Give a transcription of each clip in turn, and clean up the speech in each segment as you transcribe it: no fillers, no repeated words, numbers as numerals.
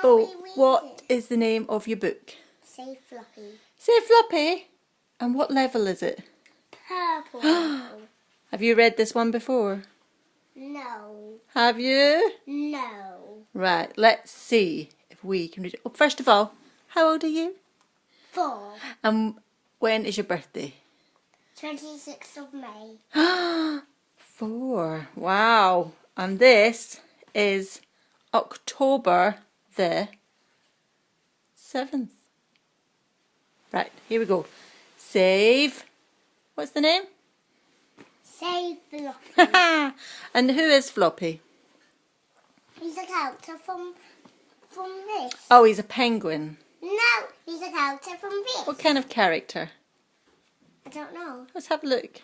Oh, what is the name of your book? Say Floppy. Say Floppy. And what level is it? Purple level. Have you read this one before? No. Have you? No. Right, let's see if we can read it. Oh, first of all, how old are you? 4. And when is your birthday? 26th of May. 4. Wow. And this is October the 7th. Right, here we go. Save. What's the name? Say Floppy. And who is Floppy? He's a character from this. Oh, he's a penguin. No, he's a character from this. What kind of character? I don't know. Let's have a look.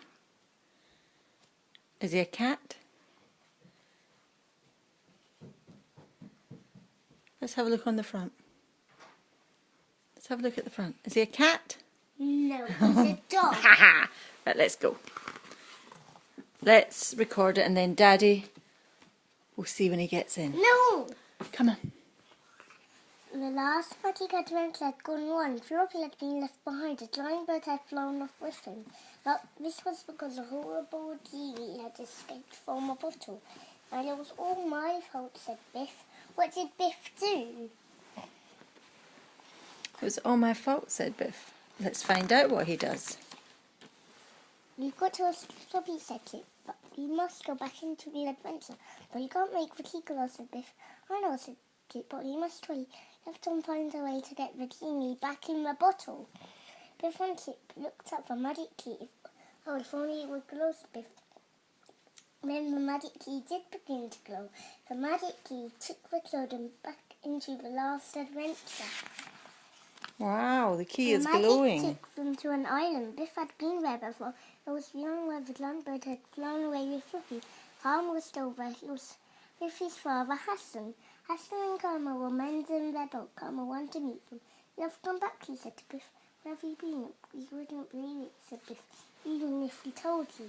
Is he a cat? Let's have a look on the front. Let's have a look at the front. Is he a cat? No, he's a dog. Right, let's go. Let's record it and then Daddy will see when he gets in. No! Come on. The last party gathering had gone on. Floppy had been left behind. A giant bird had flown off with him. But this was because a horrible genie had escaped from a bottle. And it was all my fault, said Biff. What did Biff do? It was all my fault, said Biff. Let's find out what he does. You've got to ask Floppy, said Kit. But you must go back into the adventure. But you can't make the tea glass, said Biff. I know, said Kit, but you must try. You have to find a way to get the genie back in the bottle. Biff and Kit looked at the magic key. Oh, if only it would glow, said Biff. Then the magic key did begin to glow. The magic key took the children back into the last adventure. Wow, the key is The magic glowing. took them to an island. Biff had been there before. It was beyond where the landbird had flown away with Fluffy. Karma was still there. He was with his father, Hassan. Hassan and Karma were mending their boat. Karma wanted to meet them. You have come back, he said to Biff. Where have you been? You wouldn't believe it, said Biff, even if we told you.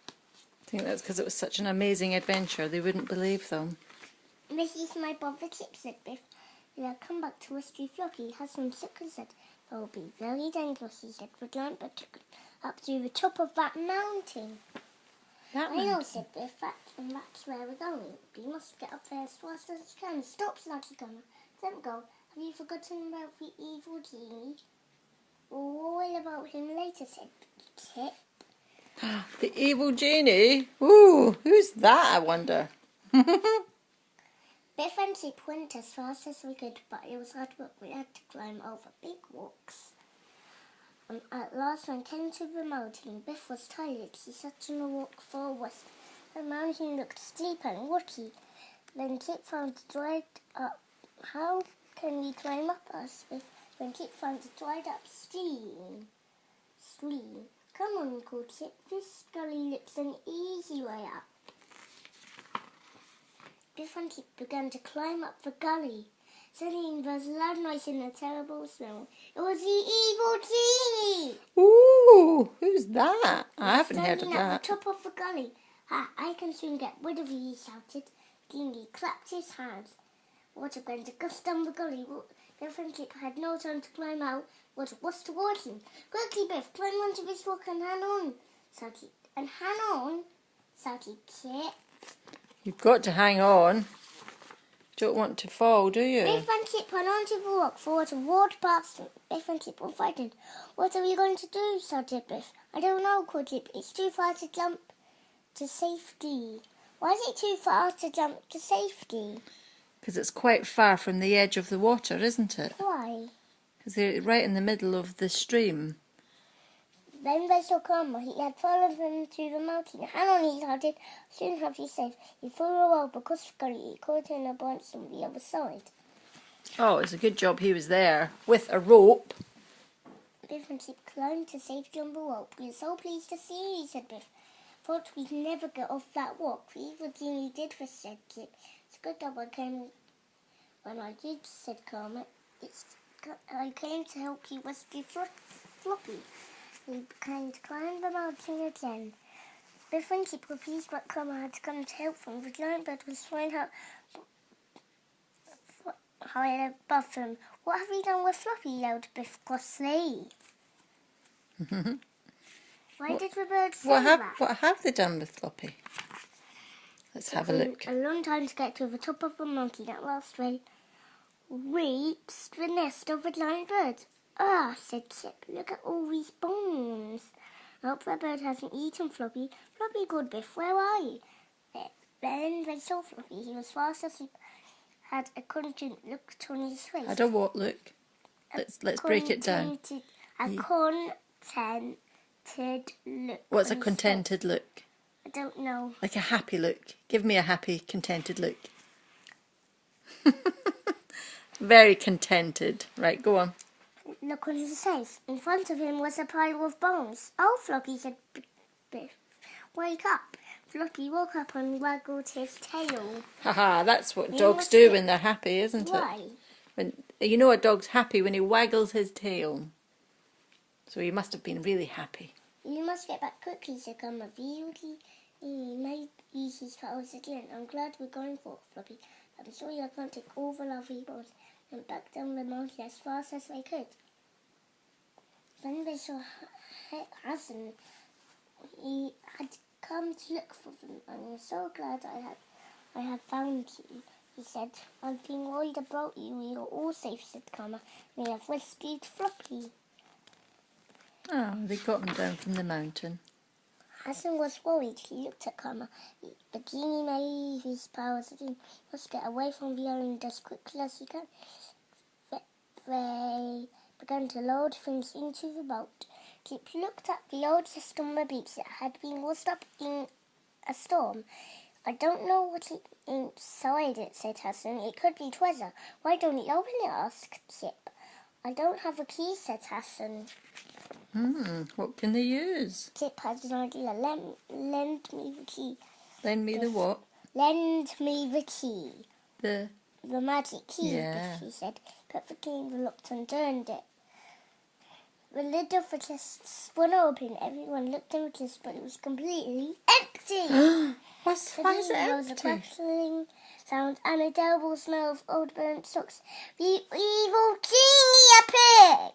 I think that's because it was such an amazing adventure. They wouldn't believe them. This is my brother Chip, said Biff. They'll come back to rescue Floppy. Hassan shook his head. It will be very dangerous, he said. The giant bird took up to the top of that mountain. That I know, one. said Biff, and that's where we're going. We must get up there as fast as we can. Stop, Snuggy Gunner. Don't go. Have you forgotten about the evil genie? All about him later, said Kit. The evil genie? Ooh, who's that, I wonder? Biff and Chip went as fast as we could, but it was hard work. We had to climb over big rocks. And at last, when we came to the mountain, Biff was tired. He sat on a rock far west. The mountain looked steep and rocky. Then Chip found it dried up. How can we climb up? asked Biff. When Chip found a dried up stream. Come on, called Chip. This gully looks an easy way up. Biff and Chip began to climb up the gully. Suddenly there was a loud noise and a terrible smell. It was the evil genie! Ooh, who's that? I haven't heard of Standing at that. the top of the gully. Ha, I can soon get rid of you, he shouted. Genie clapped his hands. Water began to gush down the gully. Biff and Chip had no time to climb out. Water was towards him. Quickly, Biff, climb onto this rock and hang on, shouted. And hang on, shouted Kit. You've got to hang on. Don't want to fall, do you? Biff and Chip ran onto the rock. The water roared past them. Biff and Chip were frightened. What are we going to do? shouted Biff. I don't know, called Chip. It's too far to jump to safety. Why is it too far to jump to safety? Because it's quite far from the edge of the water, isn't it? Why? Because they're right in the middle of the stream. Then they saw Karma. He had followed them to the mountain. Hang on, he shouted. Soon have you safe. He flew away because of gully. He caught in a branch on the other side. Oh, it's a good job he was there with a rope. Biff and Chip climbed to safety on the rope. We are so pleased to see you, said Biff. Thought we'd never get off that rock. The evil genie did this, said Chip. It's good job I came when I did, said Karma. I came to help you rescue Floppy. We began to climb the mountain again. Biff and Chip were pleased that Karma had come to help them. The giant bird was flying out high above them. What have we done with Floppy? Yelled Biff crossly. Why did the bird say that? What have they done with Floppy? Let's have a look. A long time to get to the top of the monkey. That last way reached the nest of the giant bird. Ah, said Chip, look at all these bones. I hope that bird hasn't eaten Floppy. Floppy called Biff, where are you? Then they saw Floppy. He was fast asleep, had a content look on his face. Had a what look? Let's break it down. A contented look. What's a contented look? I don't know. Like a happy look. Give me a happy, contented look. Very contented. Right, go on. Look on his face. In front of him was a pile of bones. Oh, Floppy, said Biff. Wake up. Floppy woke up and waggled his tail. Haha, that's what dogs do when they're happy, isn't it? Why? You know a dog's happy when he waggles his tail. So he must have been really happy. You must get back quickly, said Grandma. He might use his powers again. I'm glad we're going for it, Floppy. I'm sorry I can't take all the lovely bones and back down the mountain as fast as I could. Then they saw Hassan. He had come to look for them. I'm so glad I have found you, he said. I've been worried about you. We are all safe, said Grandma. We have rescued Floppy. Oh, they got him down from the mountain. Hassan was worried. He looked at Grandma. The genie may use his powers again. Must get away from the island as quickly as he can. They began to load things into the boat. Kip looked at the old system of beach that had been washed up in a storm. I don't know what's inside it, said Hassan. It could be treasure. Why don't you open it? Asked Chip. I don't have a key, said Hassan. What can they use? Chip had an idea. Lend me the key. Lend me the what? Lend me the key. The magic key, yeah. He said. Put the key in the lock and turned it. The lid of the chest spun open. Everyone looked in the chest, but it was completely empty. Why is it There was a empty? crackling sound and a terrible smell of old burnt socks. The evil genie appeared.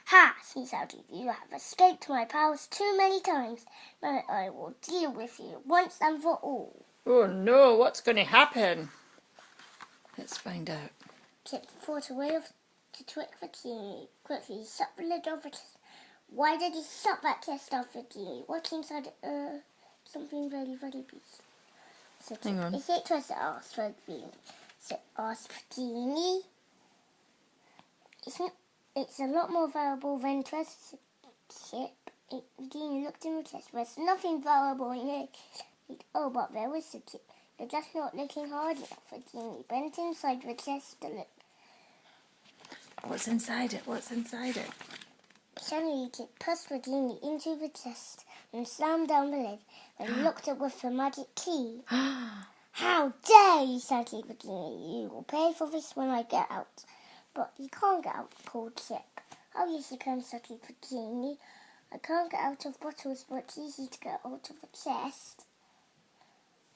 Ha, he shouted. You have escaped my powers too many times. But I will deal with you once and for all. Oh no, what's going to happen? Let's find out. Chip thought a way to trick the genie. Quickly, he shut the lid of the chest. Why did he shut that chest off the genie? What's inside it? Something very, very big. So Hang on. Is it treasure? Asked the genie. So asked the genie. It's a lot more valuable than treasure, said Chip. The genie looked in the chest. There's nothing valuable in it. Oh, but there was, said Chip. You're just not looking hard enough. The genie bent inside the chest to look. What's inside it? What's inside it? Suddenly, Chip pushed the genie into the chest and slammed down the lid and locked it with the magic key. How dare you, shouted the genie. You will pay for this when I get out. But you can't get out, called Chip. Oh, yes, you can, shouted the genie. I can't get out of bottles, but it's easy to get out of the chest.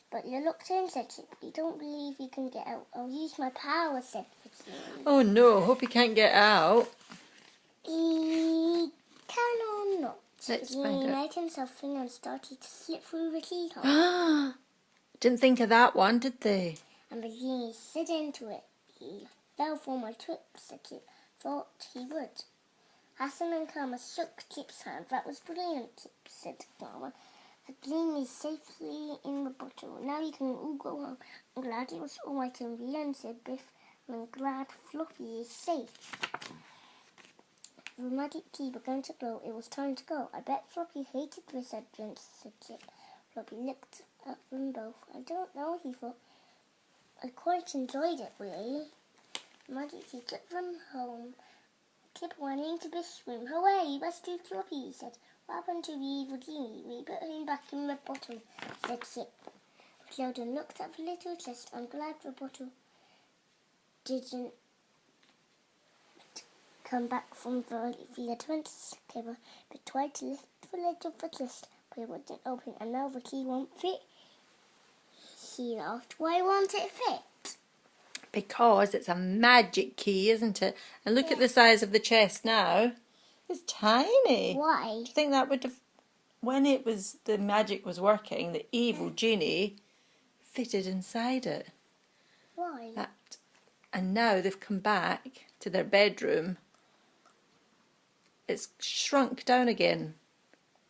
But you're locked in, said Chip. You don't believe you can get out. I'll use my power, said the genie. Oh no, hope he can't get out. He can or not. Let's The find genie out. made himself thin and started to slip through the keyhole. Didn't think of that one, did they? And the genie slid into it. He fell for my trick, said Chip. Thought he would. Hassan and Karma shook Chip's hand. That was brilliant, Chip, said Karma. The genie is safely in the bottle. Now you can all go home. I'm glad it was all right in the end, said Biff. I'm glad Floppy is safe. The magic key began to glow. It was time to go. I bet Floppy hated this adventure, said Chip. Floppy looked at them both. I don't know, he thought. I quite enjoyed it, really. The magic key took them home. Chip went into Biff's room. Hooray, rescued Floppy, he said. What happened to the evil genie? We put him back in the bottle, said Chip. The children looked at the little chest. I'm glad the bottle didn't come back from the adventure cable, but tried to lift the lid of the chest, but it wouldn't open, and now the key won't fit. He laughed. Why won't it fit? Because it's a magic key, isn't it? And look at the size of the chest now. It's tiny. Why? Do you think that would have, when the magic was working, the evil genie fitted inside it? Why? And now they've come back to their bedroom. It's shrunk down again.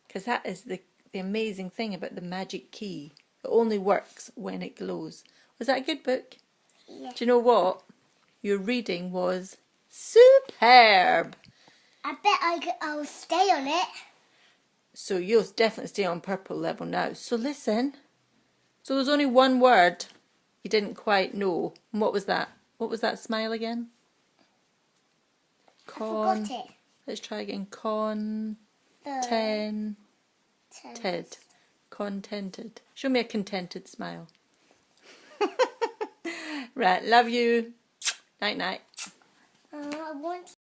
Because that is the amazing thing about the magic key. It only works when it glows. Was that a good book? Yeah. Do you know what? Your reading was superb. I bet I'll stay on it. So you'll definitely stay on purple level now. So listen. So there's only one word you didn't quite know. And what was that? What was that smile again? I forgot it. Let's try again. Contented. Contented. Show me a contented smile. Right, love you. Night night. I want